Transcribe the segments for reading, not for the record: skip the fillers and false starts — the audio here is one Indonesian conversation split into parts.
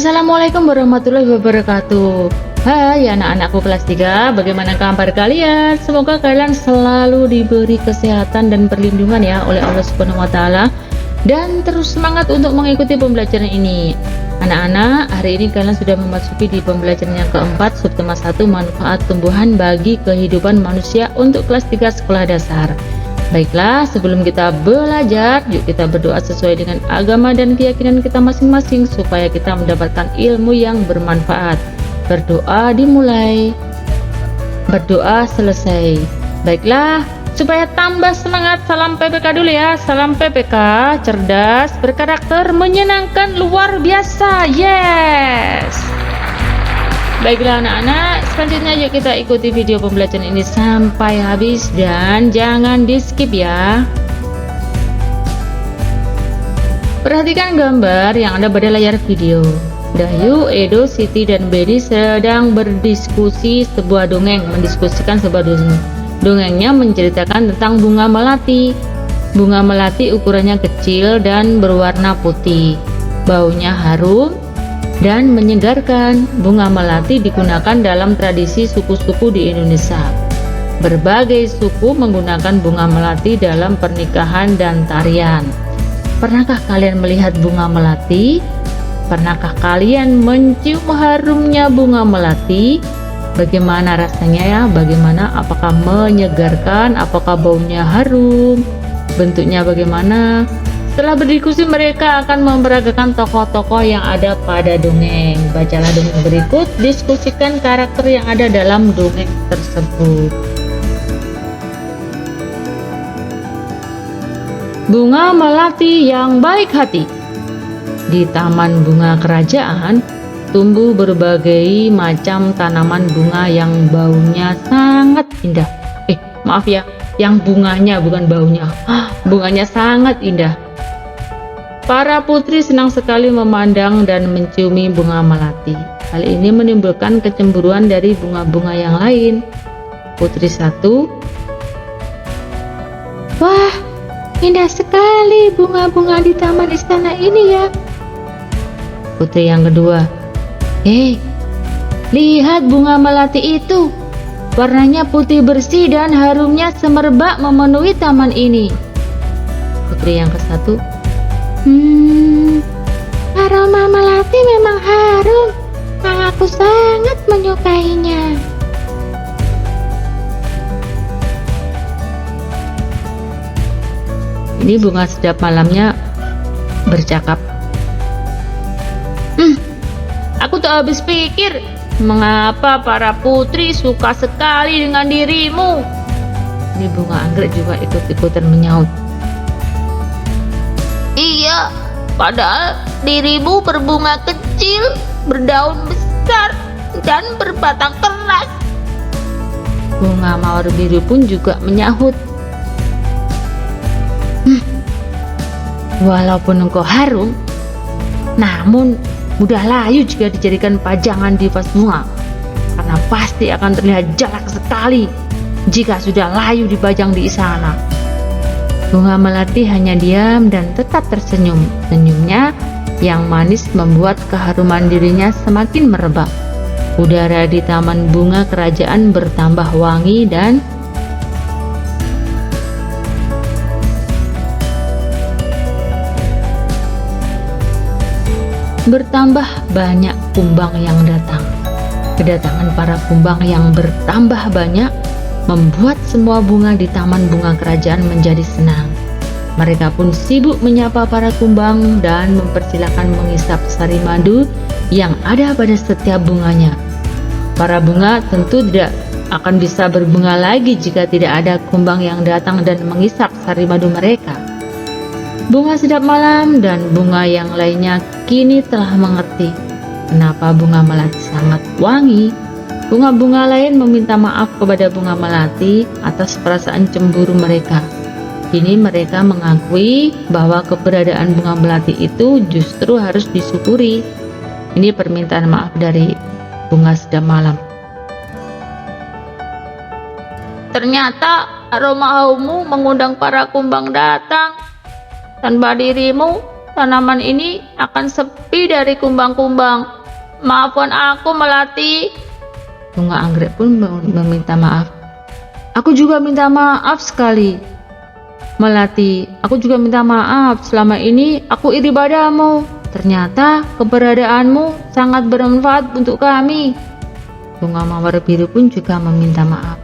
Assalamualaikum warahmatullahi wabarakatuh. Hai anak-anakku kelas 3, bagaimana kabar kalian? Semoga kalian selalu diberi kesehatan dan perlindungan ya oleh Allah Subhanahu wa taala, dan terus semangat untuk mengikuti pembelajaran ini. Anak-anak, hari ini kalian sudah memasuki di pembelajaran yang keempat, subtema 1, manfaat tumbuhan bagi kehidupan manusia untuk kelas 3 sekolah dasar. Baiklah, sebelum kita belajar, yuk kita berdoa sesuai dengan agama dan keyakinan kita masing-masing supaya kita mendapatkan ilmu yang bermanfaat. Berdoa dimulai, berdoa selesai. Baiklah, supaya tambah semangat, salam PPK dulu ya. Salam PPK, cerdas, berkarakter, menyenangkan, luar biasa. Yes. Baiklah anak-anak, selanjutnya yuk kita ikuti video pembelajaran ini sampai habis dan jangan di skip ya. Perhatikan gambar yang ada pada layar video. Dayu, Edo, Siti, dan Bedi sedang berdiskusi sebuah dongeng, mendiskusikan sebuah dongeng. Dongengnya menceritakan tentang bunga melati. Bunga melati ukurannya kecil dan berwarna putih. Baunya harum dan menyegarkan. Bunga melati digunakan dalam tradisi suku-suku di Indonesia. Berbagai suku menggunakan bunga melati dalam pernikahan dan tarian. Pernahkah kalian melihat bunga melati? Pernahkah kalian mencium harumnya bunga melati? Bagaimana rasanya ya? Bagaimana? Apakah menyegarkan? Apakah baunya harum? Bentuknya bagaimana? Setelah berdiskusi, mereka akan memperagakan tokoh-tokoh yang ada pada dongeng. Bacalah dongeng berikut, diskusikan karakter yang ada dalam dongeng tersebut. Bunga melati yang baik hati. Di taman bunga kerajaan, tumbuh berbagai macam tanaman bunga yang baunya sangat indah. Maaf ya, yang bunganya bukan baunya. Bunganya sangat indah. Para putri senang sekali memandang dan menciumi bunga melati. Hal ini menimbulkan kecemburuan dari bunga-bunga yang lain. Putri 1, wah, indah sekali bunga-bunga di taman istana ini ya. Putri yang kedua, lihat bunga melati itu. Warnanya putih bersih dan harumnya semerbak memenuhi taman ini. Putri yang ke-1, aroma melati memang harum. Aku sangat menyukainya. Ini bunga sedap malamnya bercakap. Aku tak habis pikir, mengapa para putri suka sekali dengan dirimu. Ini bunga anggrek juga ikut-ikutan menyaut. Iya, padahal dirimu berbunga kecil, berdaun besar, dan berbatang keras. Bunga mawar biru pun juga menyahut. Walaupun engkau harum, namun mudah layu jika dijadikan pajangan di vas bunga, karena pasti akan terlihat jalak sekali jika sudah layu dipajang di istana. Bunga melati hanya diam dan tetap tersenyum. Senyumnya yang manis membuat keharuman dirinya semakin merebak. Udara di taman bunga kerajaan bertambah wangi dan bertambah banyak kumbang yang datang. Kedatangan para kumbang yang bertambah banyak membuat semua bunga di taman bunga kerajaan menjadi senang. Mereka pun sibuk menyapa para kumbang dan mempersilahkan menghisap sari madu yang ada pada setiap bunganya. Para bunga tentu tidak akan bisa berbunga lagi jika tidak ada kumbang yang datang dan menghisap sari madu mereka. Bunga sedap malam dan bunga yang lainnya kini telah mengerti kenapa bunga melati sangat wangi. Bunga-bunga lain meminta maaf kepada bunga melati atas perasaan cemburu mereka. Kini mereka mengakui bahwa keberadaan bunga melati itu justru harus disyukuri. Ini permintaan maaf dari bunga sedap malam. Ternyata aroma haummu mengundang para kumbang datang. Tanpa dirimu, tanaman ini akan sepi dari kumbang-kumbang. Maafkan aku, Melati. Bunga anggrek pun meminta maaf. Aku juga minta maaf sekali, Melati. Aku juga minta maaf, selama ini aku iri padamu. Ternyata keberadaanmu sangat bermanfaat untuk kami. Bunga mawar biru pun juga meminta maaf.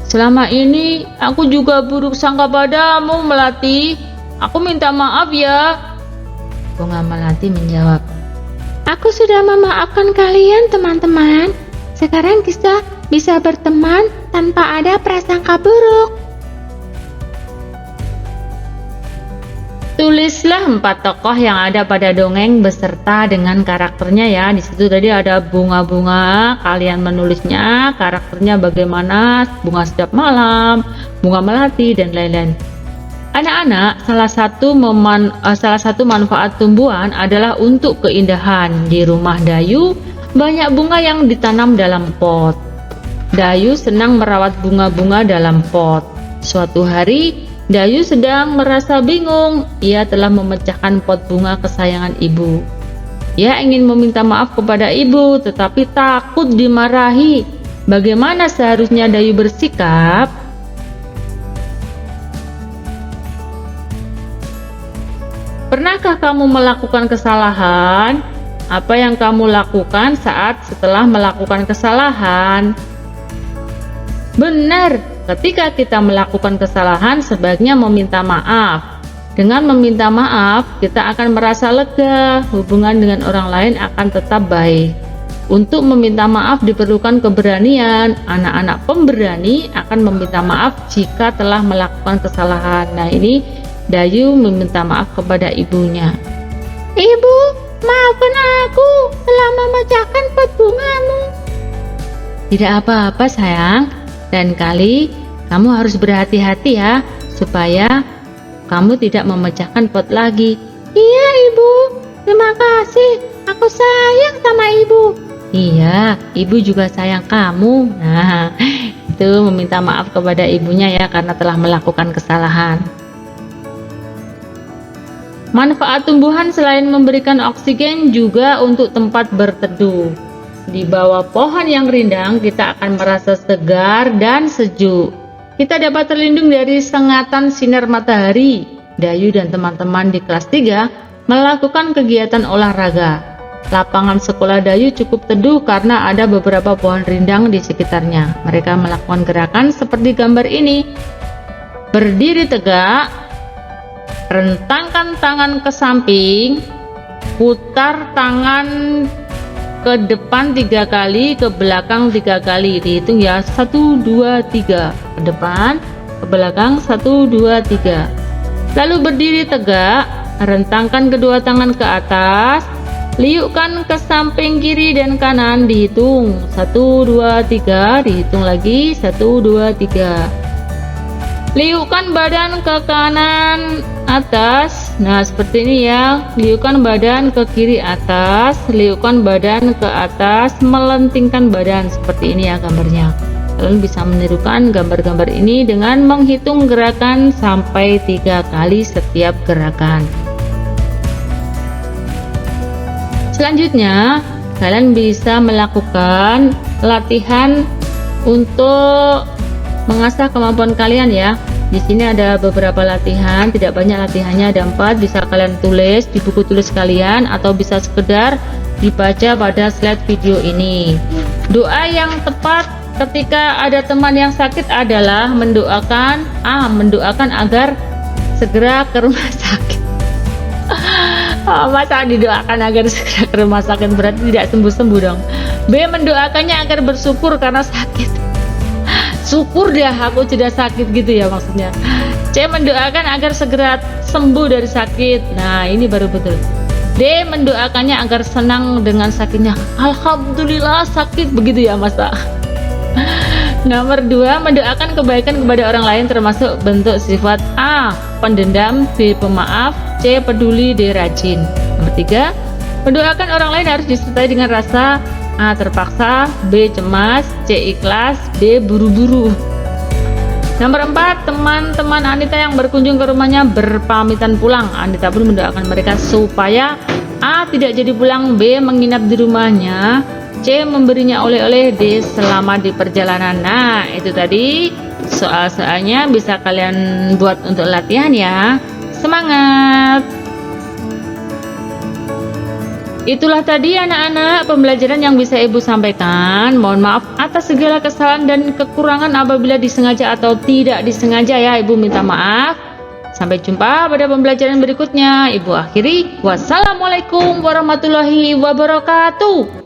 Selama ini aku juga buruk sangka padamu, Melati. Aku minta maaf ya. Bunga melati menjawab, aku sudah memaafkan kalian, teman-teman. Sekarang kita bisa berteman tanpa ada prasangka buruk. Tulislah 4 tokoh yang ada pada dongeng beserta dengan karakternya ya. Di situ tadi ada bunga-bunga, kalian menulisnya karakternya bagaimana, bunga sedap malam, bunga melati dan lain-lain. Anak-anak, salah satu manfaat tumbuhan adalah untuk keindahan. Di rumah Dayu banyak bunga yang ditanam dalam pot. Dayu senang merawat bunga-bunga dalam pot. Suatu hari Dayu sedang merasa bingung. Ia telah memecahkan pot bunga kesayangan ibu. Ia ingin meminta maaf kepada ibu, tetapi takut dimarahi. Bagaimana seharusnya Dayu bersikap? Pernahkah kamu melakukan kesalahan? Apa yang kamu lakukan setelah melakukan kesalahan? Benar, ketika kita melakukan kesalahan sebaiknya meminta maaf. Dengan meminta maaf, kita akan merasa lega, hubungan dengan orang lain akan tetap baik. Untuk meminta maaf diperlukan keberanian. Anak-anak pemberani akan meminta maaf jika telah melakukan kesalahan. Nah, ini Dayu meminta maaf kepada ibunya. Ibu, maafkan aku telah memecahkan pot bungamu. Tidak apa-apa sayang. Dan kali kamu harus berhati-hati ya, supaya kamu tidak memecahkan pot lagi. Iya ibu, terima kasih, aku sayang sama ibu. Iya, ibu juga sayang kamu. Nah, itu meminta maaf kepada ibunya ya, karena telah melakukan kesalahan. Manfaat tumbuhan selain memberikan oksigen juga untuk tempat berteduh. Di bawah pohon yang rindang kita akan merasa segar dan sejuk. Kita dapat terlindung dari sengatan sinar matahari. Dayu dan teman-teman di kelas 3 melakukan kegiatan olahraga. Lapangan sekolah Dayu cukup teduh karena ada beberapa pohon rindang di sekitarnya. Mereka melakukan gerakan seperti gambar ini. Berdiri tegak, rentangkan tangan ke samping, putar tangan ke depan 3 kali, ke belakang 3 kali. Dihitung ya, 1, 2, 3. Ke depan, ke belakang, 1, 2, 3. Lalu berdiri tegak, rentangkan kedua tangan ke atas, liukkan ke samping kiri dan kanan. Dihitung 1, 2, 3. Dihitung lagi 1, 2, 3. Liukkan badan ke kanan atas. Nah, seperti ini ya. Liukkan badan ke kiri atas, liukkan badan ke atas, melentingkan badan. Seperti ini ya gambarnya. Kalian bisa menirukan gambar-gambar ini dengan menghitung gerakan sampai 3 kali setiap gerakan. Selanjutnya, kalian bisa melakukan latihan untuk mengasah kemampuan kalian ya. Di sini ada beberapa latihan, tidak banyak latihannya, ada 4. Bisa kalian tulis di buku tulis kalian atau bisa sekedar dibaca pada slide video ini. Doa yang tepat ketika ada teman yang sakit adalah mendoakan agar segera ke rumah sakit. Masa didoakan agar segera ke rumah sakit, berarti tidak sembuh-sembuh dong. B, mendoakannya agar bersyukur karena sakit. Syukur deh aku tidak sakit gitu ya maksudnya. C, mendoakan agar segera sembuh dari sakit. Nah, ini baru betul. D, mendoakannya agar senang dengan sakitnya. Alhamdulillah sakit, begitu ya masa. Nomor 2, mendoakan kebaikan kepada orang lain termasuk bentuk sifat A, pendendam, B, pemaaf, C, peduli, D, rajin. Nomor 3, mendoakan orang lain harus disertai dengan rasa A, terpaksa, B, cemas, C, ikhlas, D, buru-buru. Nomor 4, teman-teman Anita yang berkunjung ke rumahnya berpamitan pulang. Anita pun mendoakan mereka supaya A. tidak jadi pulang, B. menginap di rumahnya, C. memberinya oleh-oleh, D. selama di perjalanan. Nah, itu tadi soal-soalnya bisa kalian buat untuk latihan ya. Semangat! Itulah tadi anak-anak pembelajaran yang bisa Ibu sampaikan. Mohon maaf atas segala kesalahan dan kekurangan apabila disengaja atau tidak disengaja ya, Ibu minta maaf. Sampai jumpa pada pembelajaran berikutnya. Ibu akhiri. Wassalamualaikum warahmatullahi wabarakatuh.